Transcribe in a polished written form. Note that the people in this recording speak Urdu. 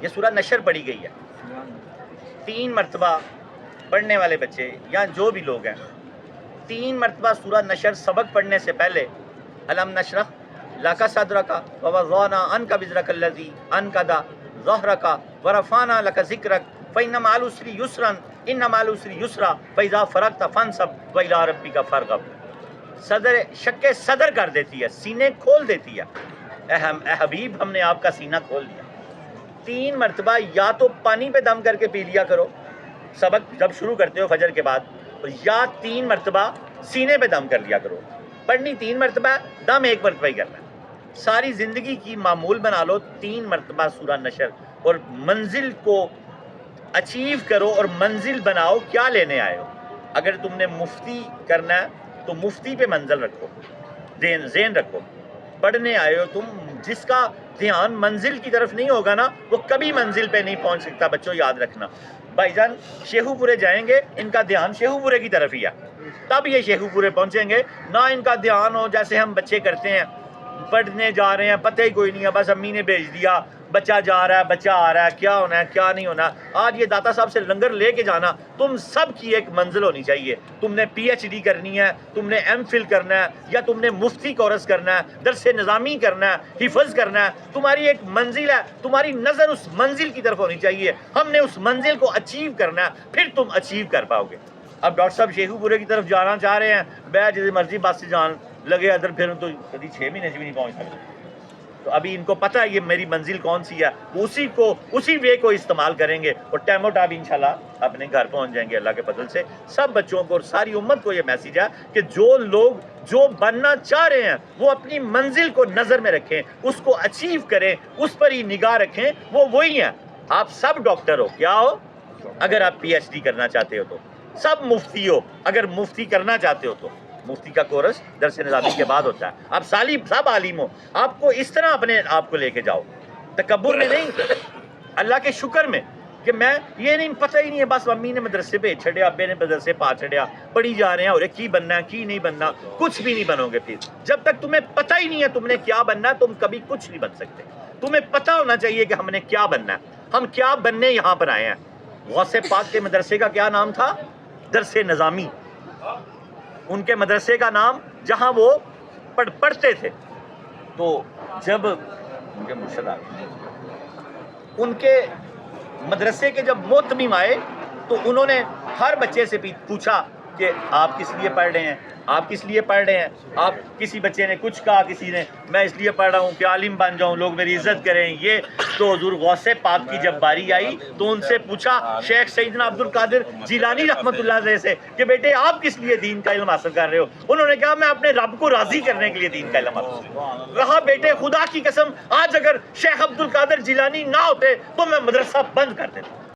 یہ سورہ نشر پڑھی گئی ہے 3 مرتبہ پڑھنے والے بچے یا جو بھی لوگ ہیں 3 مرتبہ سورہ نشر سبق پڑھنے سے پہلے الم نشرح لک صدرک ووضعنا عنک وزرک الذی انقض ظہرک ورفعنا لک ذکرک فإن مع العسر یسرا ان مع العسر یسرا فإذا فرغت فانصب وإلی ربک فارغب۔ صدر شک صدر کر دیتی ہے، سینے کھول دیتی ہے۔ اے حبیب ہم نے آپ کا سینہ کھول دیا۔ 3 مرتبہ یا تو پانی پہ دم کر کے پی لیا کرو سبق جب شروع کرتے ہو فجر کے بعد، یا 3 مرتبہ سینے پہ دم کر لیا کرو۔ پڑھنی 3 مرتبہ، دم 1 مرتبہ ہی کرنا ہے۔ ساری زندگی کی معمول بنا لو 3 مرتبہ سورہ نشر، اور منزل کو اچیو کرو اور منزل بناؤ کیا لینے آئے ہو۔ اگر تم نے مفتی کرنا ہے تو مفتی پہ منزل رکھو، ذہن رکھو۔ پڑھنے آئے ہو تم، جس کا دھیان منزل کی طرف نہیں ہوگا نا وہ کبھی منزل پہ نہیں پہنچ سکتا۔ بچوں یاد رکھنا، بھائی جان شیخو پورے جائیں گے، ان کا دھیان شیخو پورے کی طرف ہی ہے، تب یہ شیخو پورے پہنچیں گے۔ نہ ان کا دھیان ہو جیسے ہم بچے کرتے ہیں، پڑھنے جا رہے ہیں پتہ ہی کوئی نہیں ہے، بس امی نے بھیج دیا، بچہ جا رہا ہے، بچہ آ رہا ہے، کیا ہونا ہے کیا نہیں ہونا۔ آج یہ داتا صاحب سے لنگر لے کے جانا، تم سب کی ایک منزل ہونی چاہیے۔ تم نے پی ایچ ڈی کرنی ہے، تم نے ایم فل کرنا ہے، یا تم نے مفتی کورس کرنا ہے، درس نظامی کرنا ہے، حفظ کرنا ہے، تمہاری ایک منزل ہے، تمہاری نظر اس منزل کی طرف ہونی چاہیے۔ ہم نے اس منزل کو اچیو کرنا ہے، پھر تم اچیو کر پاؤ گے۔ اب ڈاکٹر صاحب شیخو پورے کی طرف جانا چاہ رہے ہیں، بے جس مرضی بس سے جان لگے ادھر، پھر تو کبھی 6 مہینے سے بھی نہیں پہنچ سکتے۔ تو ابھی ان کو پتہ ہے یہ میری منزل کون سی ہے، اسی وے کو استعمال کریں گے اور ٹائم ٹائم انشاءاللہ اپنے گھر پہنچ جائیں گے اللہ کے فضل سے۔ سب بچوں کو اور ساری امت کو یہ میسیج ہے کہ جو لوگ جو بننا چاہ رہے ہیں وہ اپنی منزل کو نظر میں رکھیں، اس کو اچیو کریں، اس پر ہی نگاہ رکھیں، وہ وہی ہیں۔ آپ سب ڈاکٹر ہو، کیا ہو اگر آپ پی ایچ ڈی کرنا چاہتے ہو تو، سب مفتی ہو اگر مفتی کرنا چاہتے ہو تو۔ مفتی کا کورس درس نظامی کے بعد ہوتا ہے۔ آپ سب عالم ہو، آپ کو اس طرح اپنے آپ کو لے کے جاؤ، تکبر میں نہیں، اللہ کے شکر میں، کہ میں یہ نہیں پتہ ہی نہیں ہے، بس امی نے مدرسے پہ چھڑیا، ابے نے مدرسے پا چھڑیا، پڑھی جا رہے ہیں، اور کی بننا ہے کی نہیں بننا، کچھ بھی نہیں بنو گے۔ پھر جب تک تمہیں پتہ ہی نہیں ہے تم نے کیا بننا ہے، تم کبھی کچھ نہیں بن سکتے۔ تمہیں پتہ ہونا چاہیے کہ ہم نے کیا بننا ہے، ہم کیا بننے یہاں پر آئے ہیں۔ غوث پاک کے مدرسے کا کیا نام تھا؟ درس نظامی۔ ان کے مدرسے کا نام جہاں وہ پڑھتے تھے۔ تو جب ان کے مدرسے کے جب محتمم آئے تو انہوں نے ہر بچے سے پوچھا کہ آپ کس لیے پڑھ رہے ہیں، آپ کس لیے پڑھ رہے ہیں۔ آپ کسی بچے نے کچھ کہا، کسی نے میں اس لیے پڑھ رہا ہوں کہ عالم بن جاؤں، لوگ میری عزت کریں۔ یہ تو حضور غوث پاک کی جب باری آئی تو ان سے پوچھا شیخ سیدنا عبد القادر جیلانی رحمۃ اللہ علیہ سے کہ بیٹے آپ کس لیے دین کا علم حاصل کر رہے ہو؟ انہوں نے کہا میں اپنے رب کو راضی کرنے کے لیے دین کا علم حاصل کر رہا ہوں۔ کہا بیٹے خدا کی قسم آج اگر شیخ عبد القادر جیلانی نہ ہوتے تو میں مدرسہ بند کر دیتا۔